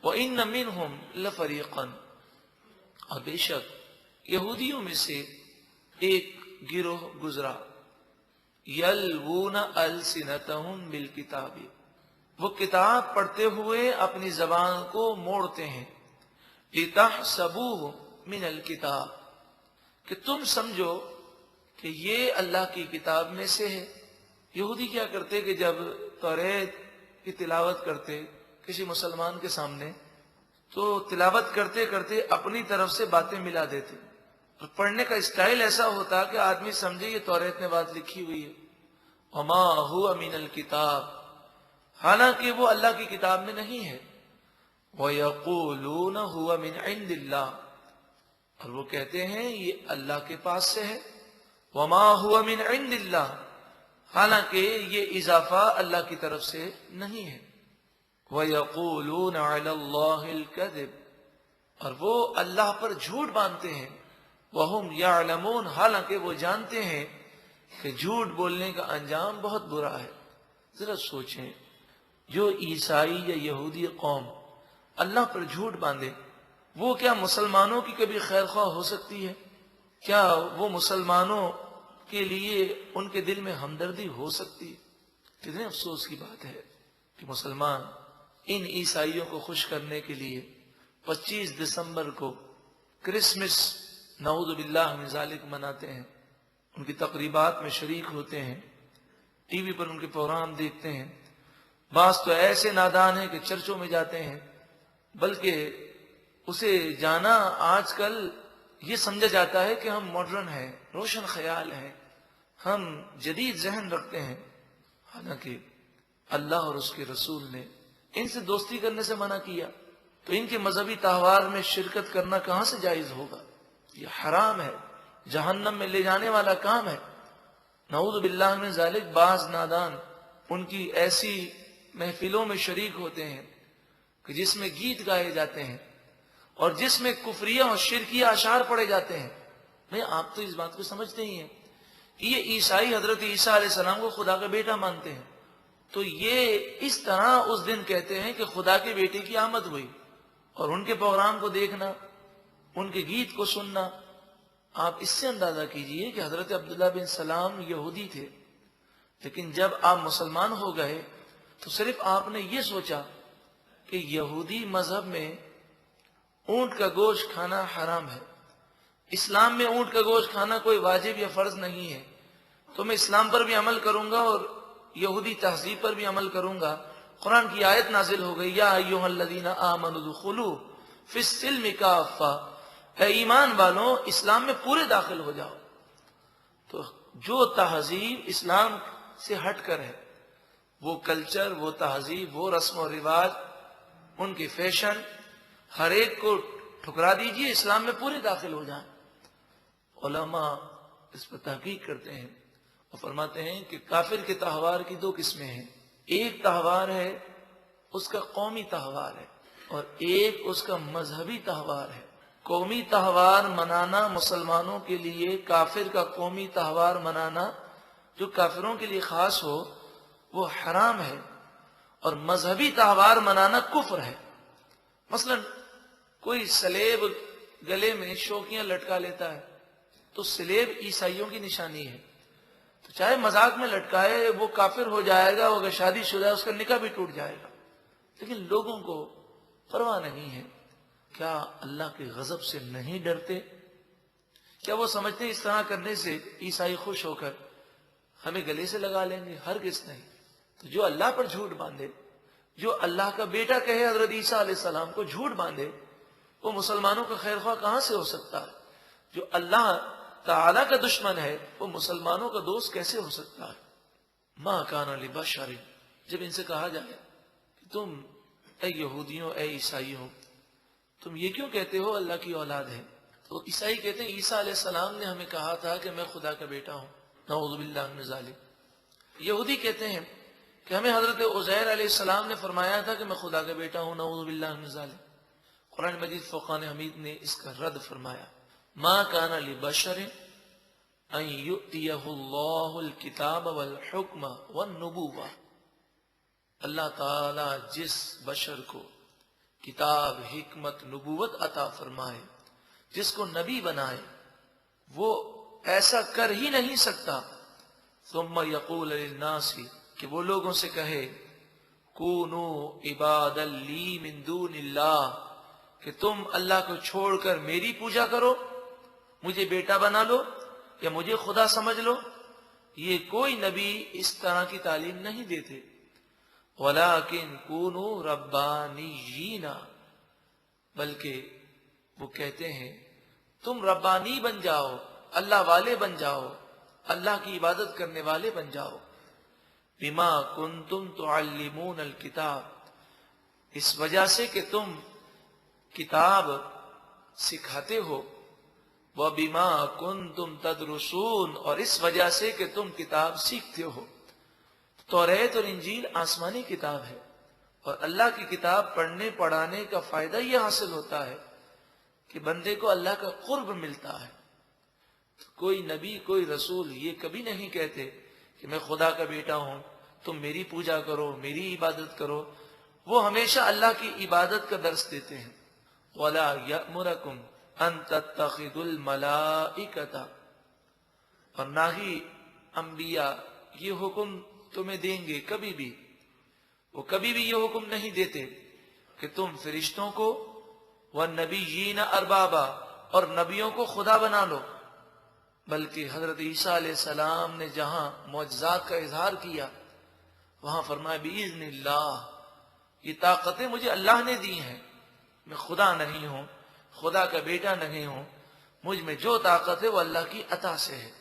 وَإِنَّ مِنْهُمْ لَفَرِيقًا، اور بے شک یہودیوں میں سے ایک گروہ گزرا، یلوون السنتہم بالکتاب، وہ کتاب پڑھتے ہوئے اپنی زبان کو موڑتے ہیں، لتحسبوہ من الکتاب، کہ تم سمجھو کہ یہ اللہ کی کتاب میں سے ہے۔ یہودی کیا کرتے کہ جب توریت کی تلاوت کرتے کسی مسلمان کے سامنے تو تلاوت کرتے کرتے اپنی طرف سے باتیں ملا دیتے، اور پڑھنے کا اسٹائل ایسا ہوتا کہ آدمی سمجھے یہ توریت میں بات لکھی ہوئی ہے، وما هو من الکتاب، حالانکہ وہ اللہ کی کتاب میں نہیں ہے، وَيَقُولُونَ هُوَ مِنْ عِنْدِ اللَّهِ، اور وہ کہتے ہیں یہ اللہ کے پاس سے ہے، وما هو من عند اللہ، حالانکہ یہ اضافہ اللہ کی طرف سے نہیں ہے، وَيَقُولُونَ عَلَى اللَّهِ الْكَذِبَ، اور وہ اللہ پر جھوٹ باندھتے ہیں، وَهُمْ يَعْلَمُونَ، حالانکہ وہ جانتے ہیں کہ جھوٹ بولنے کا انجام بہت برا ہے۔ ذرا سوچیں، جو عیسائی یا یہودی قوم اللہ پر جھوٹ باندھے، وہ کیا مسلمانوں کی کبھی خیر خواہ ہو سکتی ہے؟ کیا وہ مسلمانوں کے لیے ان کے دل میں ہمدردی ہو سکتی ہے؟ کتنے افسوس کی بات ہے کہ مسلمان ان عیسائیوں کو خوش کرنے کے لیے 25 دسمبر کو کرسمس نعوذ باللہ من ذالک مناتے ہیں، ان کی تقریبات میں شریک ہوتے ہیں، ٹی وی پر ان کے پروگرام دیکھتے ہیں، بعض تو ایسے نادان ہیں کہ چرچوں میں جاتے ہیں، بلکہ اسے جانا آج کل یہ سمجھا جاتا ہے کہ ہم ماڈرن ہیں، روشن خیال ہیں، ہم جدید ذہن رکھتے ہیں، حالانکہ اللہ اور اس کے رسول نے ان سے دوستی کرنے سے منع کیا، تو ان کے مذہبی تہوار میں شرکت کرنا کہاں سے جائز ہوگا؟ یہ حرام ہے، جہنم میں لے جانے والا کام ہے۔ نعوذ باللہ من ذالک، بعض نادان ان کی ایسی محفلوں میں شریک ہوتے ہیں کہ جس میں گیت گائے جاتے ہیں اور جس میں کفریہ اور شرکیہ اشعار پڑھے جاتے ہیں۔ نہیں، آپ تو اس بات کو سمجھتے ہی ہیں کہ یہ عیسائی حضرت عیسیٰ علیہ السلام کو خدا کا بیٹا مانتے ہیں، تو یہ اس طرح اس دن کہتے ہیں کہ خدا کے بیٹے کی آمد ہوئی، اور ان کے پروگرام کو دیکھنا، ان کے گیت کو سننا، آپ اس سے اندازہ کیجئے کہ حضرت عبداللہ بن سلام یہودی تھے، لیکن جب آپ مسلمان ہو گئے تو صرف آپ نے یہ سوچا کہ یہودی مذہب میں اونٹ کا گوشت کھانا حرام ہے، اسلام میں اونٹ کا گوشت کھانا کوئی واجب یا فرض نہیں ہے، تو میں اسلام پر بھی عمل کروں گا اور یہودی تہذیب پر بھی عمل کروں گا۔ قرآن کی آیت نازل ہو گئی، یا ایھا الذین آمنوا ادخلوا فی السلم کافہ، اے ایمان والوں اسلام میں پورے داخل ہو جاؤ۔ تو جو تہذیب اسلام سے ہٹ کر ہے، وہ کلچر، وہ تہذیب، وہ رسم و رواج، ان کے فیشن، ہر ایک کو ٹھکرا دیجئے، اسلام میں پورے داخل ہو جائیں۔ علماء اس پر تحقیق کرتے ہیں اور فرماتے ہیں کہ کافر کے تہوار کی دو قسمیں ہیں، ایک تہوار ہے اس کا قومی تہوار ہے، اور ایک اس کا مذہبی تہوار ہے۔ قومی تہوار منانا مسلمانوں کے لیے، کافر کا قومی تہوار منانا جو کافروں کے لیے خاص ہو وہ حرام ہے، اور مذہبی تہوار منانا کفر ہے۔ مثلا کوئی سلیب گلے میں شوکیاں لٹکا لیتا ہے تو سلیب عیسائیوں کی نشانی ہے، تو چاہے مذاق میں لٹکائے وہ کافر ہو جائے گا، وہ اگر شادی شدہ ہے اس کا نکاح بھی ٹوٹ جائے گا، لیکن لوگوں کو پرواہ نہیں ہے۔ کیا اللہ کے غضب سے نہیں ڈرتے؟ کیا وہ سمجھتے ہیں اس طرح کرنے سے عیسائی خوش ہو کر ہمیں گلے سے لگا لیں گے؟ ہرگز نہیں۔ تو جو اللہ پر جھوٹ باندھے، جو اللہ کا بیٹا کہے حضرت عیسیٰ علیہ السلام کو، جھوٹ باندھے، وہ مسلمانوں کا خیر خواہ کہاں سے ہو سکتا ہے؟ جو اللہ تعالیٰ کا دشمن ہے وہ مسلمانوں کا دوست کیسے ہو سکتا ہے؟ ما کان لبشر، جب ان سے کہا جائے کہ تم اے یہودیوں، اے عیسائیوں، تم یہ کیوں کہتے ہو اللہ کی اولاد ہے؟ تو عیسائی کہتے ہیں عیسیٰ علیہ السلام نے ہمیں کہا تھا کہ میں خدا کا بیٹا ہوں، نعوذ باللہ من ذالک۔ یہودی کہتے ہیں کہ ہمیں حضرت عزیر علیہ السلام نے فرمایا تھا کہ میں خدا کا بیٹا ہوں، نعوذ باللہ من ذالک۔ قرآن مجید فرقان حمید نے اس کا رد فرمایا، ما کان لبشر ان یؤتیہ اللہ الکتاب والحکم والنبوہ، اللہ تعالی جس بشر کو کتاب، حکمت، نبوت عطا فرمائے، جس کو نبی بنائے، وہ ایسا کر ہی نہیں سکتا. ثم یقول للناس، کہ وہ لوگوں سے کہے کونوا عبادا لی من دون اللہ، کہ تم اللہ کو چھوڑ کر میری پوجا کرو، مجھے بیٹا بنا لو یا مجھے خدا سمجھ لو. یہ کوئی نبی اس طرح کی تعلیم نہیں دیتے. ولیکن کونوا ربانیین، بلکہ وہ کہتے ہیں تم ربانی بن جاؤ، اللہ والے بن جاؤ، اللہ کی عبادت کرنے والے بن جاؤ. بما کنتم تعلمون الکتاب، اس وجہ سے کہ تم کتاب سکھاتے ہو. وبما کنتم تدرسون، اور اس وجہ سے کہ تم کتاب سیکھتے ہو. توریت اور انجیل آسمانی کتاب ہے، اور اللہ کی کتاب پڑھنے پڑھانے کا فائدہ یہ حاصل ہوتا ہے کہ بندے کو اللہ کا قرب ملتا ہے. کوئی نبی، کوئی رسول یہ کبھی نہیں کہتے کہ میں خدا کا بیٹا ہوں، تم میری پوجا کرو، میری عبادت کرو. وہ ہمیشہ اللہ کی عبادت کا درس دیتے ہیں. وَلَا يَأْمُرَكُمْ أَن تَتَّخِذُوا الْمَلَائِكَةَ، اور نہ ہی انبیاء یہ حکم تمہیں دیں گے کبھی بھی. وہ کبھی بھی یہ حکم نہیں دیتے کہ تم فرشتوں کو وَالنَّبِيِّينَ أَرْبَابًا، اور نبیوں کو خدا بنا لو. بلکہ حضرت عیسیٰ علیہ السلام نے جہاں معجزات کا اظہار کیا وہاں فرمایا بِإِذْنِ اللہ، یہ طاقتیں مجھے اللہ نے دی ہیں، میں خدا نہیں ہوں، خدا کا بیٹا نہیں ہوں، مجھ میں جو طاقت ہے وہ اللہ کی عطا سے ہے.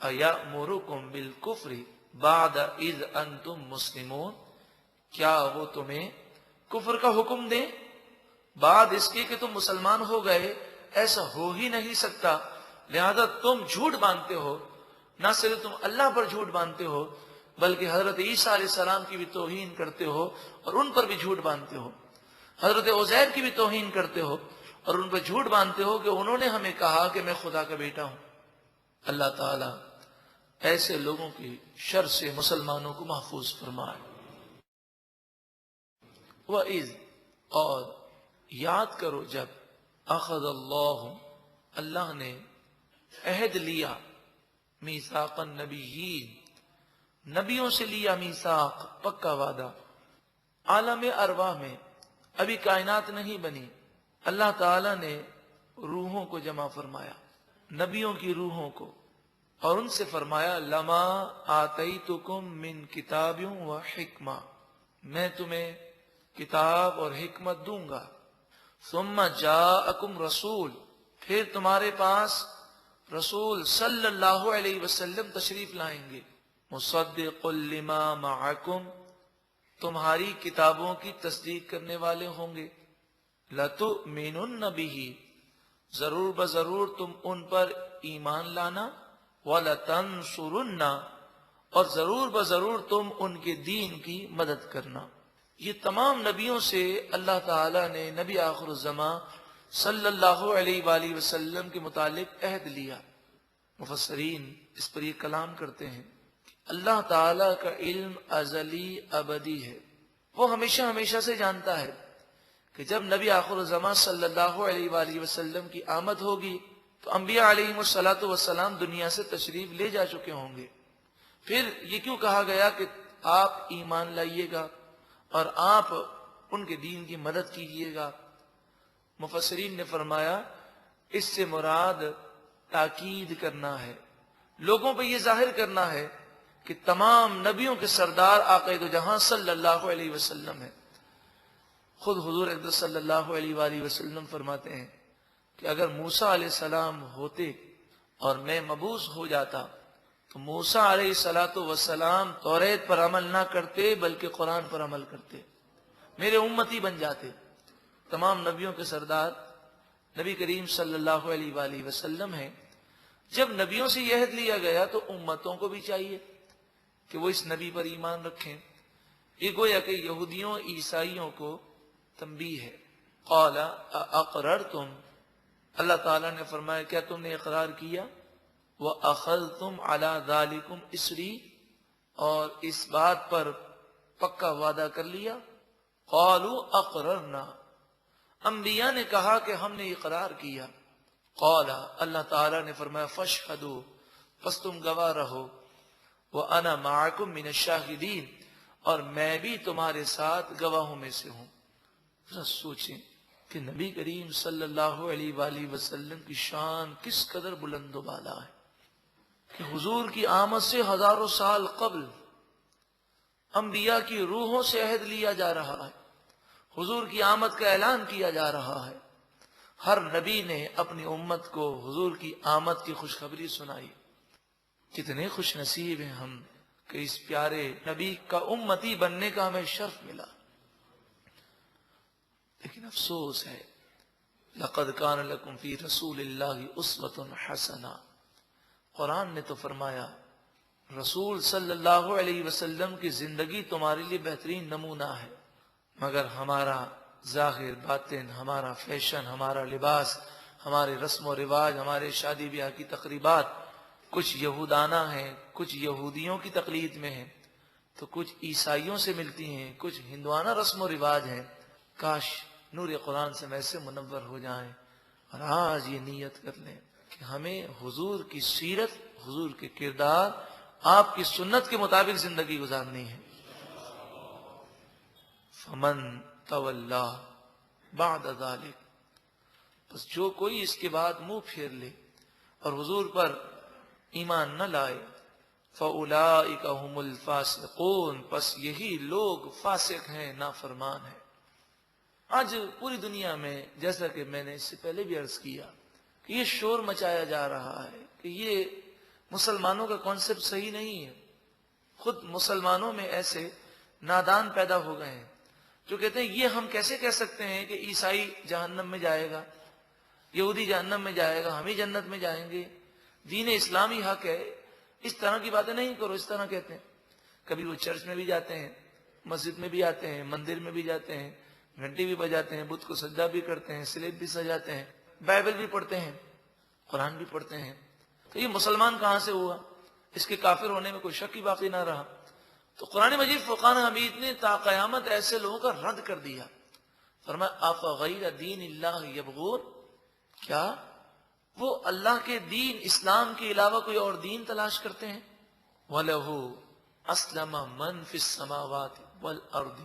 أَيَأْمُرُكُمْ بِالْكُفْرِ بَعْدَ إِذْ أَنْتُمْ مُسْلِمُونَ، کیا وہ تمہیں کفر کا حکم دیں بعد اس کے کہ تم مسلمان ہو گئے؟ ایسا ہو ہی نہیں سکتا. لہذا تم جھوٹ باندھتے ہو، نہ صرف تم اللہ پر جھوٹ باندھتے ہو بلکہ حضرت عیسیٰ علیہ السلام کی بھی توہین کرتے ہو اور ان پر بھی جھوٹ باندھتے ہو. حضرت عزیر کی بھی توہین کرتے ہو اور ان پر جھوٹ باندھتے ہو کہ انہوں نے ہمیں کہا کہ میں خدا کا بیٹا ہوں. اللہ تعالیٰ ایسے لوگوں کی شر سے مسلمانوں کو محفوظ فرمائے. وَإِذْ، اور یاد کرو جب اخذ اللہ نے عہد لیا، میثاق النبیین، نبیوں سے لیا میثاق، پکا وعدہ. عالم ارواح میں ابھی کائنات نہیں بنی، اللہ تعالی نے روحوں کو جمع فرمایا، نبیوں کی روحوں کو، اور ان سے فرمایا لما آتیتکم من کتاب و حکمہ، میں تمہیں کتاب اور حکمت دوں گا. ثم جاءکم رسول، پھر تمہارے پاس رسول صلی اللہ علیہ وسلم تشریف لائیں گے. مصدق لما معکم، تمہاری کتابوں کی تصدیق کرنے والے ہوں گے. لتؤمنن بہ، ضرور بضرور تم ان پر ایمان لانا. وَلَتَنْصُرُنَّ، اور ضرور بضرور تم ان کے دین کی مدد کرنا. یہ تمام نبیوں سے اللہ تعالیٰ نے نبی آخر الزمان صلی اللہ علیہ وآلہ وسلم کے متعلق عہد لیا. مفسرین اس پر یہ کلام کرتے ہیں کہ اللہ تعالیٰ کا علم ازلی ابدی ہے. وہ ہمیشہ ہمیشہ سے جانتا ہے کہ جب نبی آخر الزمان صلی اللہ علیہ وآلہ وسلم کی آمد ہوگی تو انبیاء علیہم السلام دنیا سے تشریف لے جا چکے ہوں گے. پھر یہ کیوں کہا گیا کہ آپ ایمان لائیے گا اور آپ ان کے دین کی مدد کیجیے گا؟ مفسرین نے فرمایا اس سے مراد تاکید کرنا ہے، لوگوں پہ یہ ظاہر کرنا ہے کہ تمام نبیوں کے سردار آقا دو جہاں صلی اللہ علیہ وسلم ہے. خود حضور اقدس صلی اللہ علیہ وآلہ وسلم فرماتے ہیں کہ اگر موسیٰ علیہ السلام ہوتے اور میں مبعوث ہو جاتا تو موسیٰ علیہ السلام توریت پر عمل نہ کرتے بلکہ قرآن پر عمل کرتے، میرے امتی بن جاتے. تمام نبیوں کے سردار نبی کریم صلی اللہ علیہ وآلہ وسلم ہیں. جب نبیوں سے یہ عہد لیا گیا تو امتوں کو بھی چاہیے کہ وہ اس نبی پر ایمان رکھیں. یہ گویا کہ یہودیوں عیسائیوں کو تنبیہ ہے. قال اقررتم، اللہ تعالیٰ نے فرمایا کیا تم نے اقرار کیا؟ وَأَخَذْتُمْ عَلَى ذَلِكُمْ إِسْرِي، اور اس بات پر پکا وعدہ کر لیا. قالوا اقررنا، انبیاء نے کہا کہ ہم نے اقرار کیا. قال اللہ تعالیٰ نے فرمایا فاشہدوا پس تم گواہ رہو. وَأَنَا مَعَكُمْ مِنَ الشَّاهِدِينَ اور میں بھی تمہارے ساتھ گواہوں میں سے ہوں. ذرا سوچیں کہ نبی کریم صلی اللہ علیہ وآلہ وسلم کی شان کس قدر بلند و بالا ہے کہ حضور کی آمد سے ہزاروں سال قبل انبیاء کی روحوں سے عہد لیا جا رہا ہے. حضور کی آمد کا اعلان کیا جا رہا ہے. ہر نبی نے اپنی امت کو حضور کی آمد کی خوشخبری سنائی. کتنے خوش نصیب ہیں ہم کہ اس پیارے نبی کا امتی بننے کا ہمیں شرف ملا. لیکن افسوس ہے لَقَدْ كَانَ لَكُمْ فِي رَسُولِ اللَّهِ أُسْوَةٌ حَسَنَةٌ. قرآن نے تو فرمایا رسول صلی اللہ علیہ وسلم کی زندگی تمہارے لیے بہترین نمونہ ہے. مگر ہمارا ظاہر باطن، ہمارا فیشن، ہمارا لباس، ہمارے رسم و رواج، ہمارے شادی بیاہ کی تقریبات کچھ یہودانہ ہیں، کچھ یہودیوں کی تقلید میں ہیں، تو کچھ عیسائیوں سے ملتی ہیں، کچھ ہندوانہ رسم و رواج ہیں. کاش نور قرآن سے ویسے منور ہو جائیں اور آج یہ نیت کر لیں کہ ہمیں حضور کی سیرت، حضور کے کردار، آپ کی سنت کے مطابق زندگی گزارنی ہے. فمن تولا بعد ذلک بس جو کوئی اس کے بعد منہ پھیر لے اور حضور پر ایمان نہ لائے فاولئک هم الفاسقون پس یہی لوگ فاسق ہیں، نافرمان ہیں. آج پوری دنیا میں جیسا کہ میں نے اس سے پہلے بھی عرض کیا کہ یہ شور مچایا جا رہا ہے کہ یہ مسلمانوں کا کانسیپٹ صحیح نہیں ہے. خود مسلمانوں میں ایسے نادان پیدا ہو گئے ہیں جو کہتے ہیں یہ ہم کیسے کہہ سکتے ہیں کہ عیسائی جہنم میں جائے گا، یہودی جہنم میں جائے گا، ہم ہی جنت میں جائیں گے، دین اسلامی حق ہے. اس طرح کی باتیں نہیں کرو. اس طرح کہتے ہیں. کبھی وہ چرچ میں بھی جاتے ہیں، مسجد میں بھی آتے ہیں، مندر میں بھی جاتے ہیں، گھنٹی بھی بجاتے ہیں، بت کو سجدہ بھی کرتے ہیں، سلیب بھی سجاتے ہیں، بائبل بھی پڑھتے ہیں، قرآن بھی پڑھتے ہیں. تو یہ مسلمان کہاں سے ہوا؟ اس کے کافر ہونے میں کوئی شک ہی باقی نہ رہا. تو قرآن مجید فرقان حمید نے تا قیامت ایسے لوگوں کا رد کر دیا. فرمایا افغیر دین اللہ یبغون کیا وہ اللہ کے دین اسلام کے علاوہ کوئی اور دین تلاش کرتے ہیں؟ وَلَهُ أَسْلَمَ مَنْ فِي السَّمَاوَاتِ وَالْأَرْضِ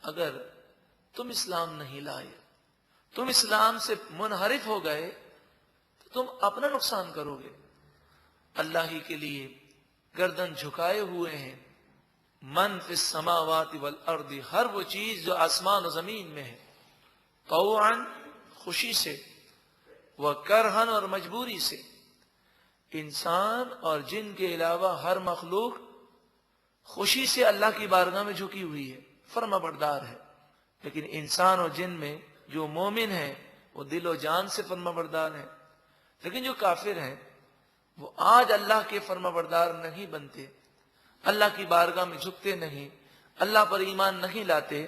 اگر تم اسلام نہیں لائے، تم اسلام سے منحرف ہو گئے تو تم اپنا نقصان کرو گے. اللہ ہی کے لیے گردن جھکائے ہوئے ہیں. من فی السماوات والارض ہر وہ چیز جو آسمان و زمین میں ہے، طوعا خوشی سے، وکرہن اور مجبوری سے. انسان اور جن کے علاوہ ہر مخلوق خوشی سے اللہ کی بارگاہ میں جھکی ہوئی ہے، فرما بردار ہے. لیکن انسان اور جن میں جو مومن ہیں وہ دل و جان سے فرما بردار ہیں. لیکن جو کافر ہیں وہ آج اللہ کے فرما بردار نہیں بنتے، اللہ کی بارگاہ میں جھکتے نہیں، اللہ پر ایمان نہیں لاتے.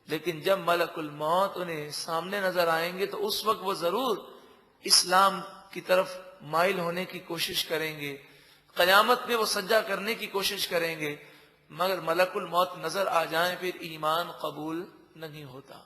لیکن جب ملک الموت انہیں سامنے نظر آئیں گے تو اس وقت وہ ضرور اسلام کی طرف مائل ہونے کی کوشش کریں گے، قیامت میں وہ سجدہ کرنے کی کوشش کریں گے، مگر ملک الموت نظر آ جائیں پھر ایمان قبول نہیں ہوتا.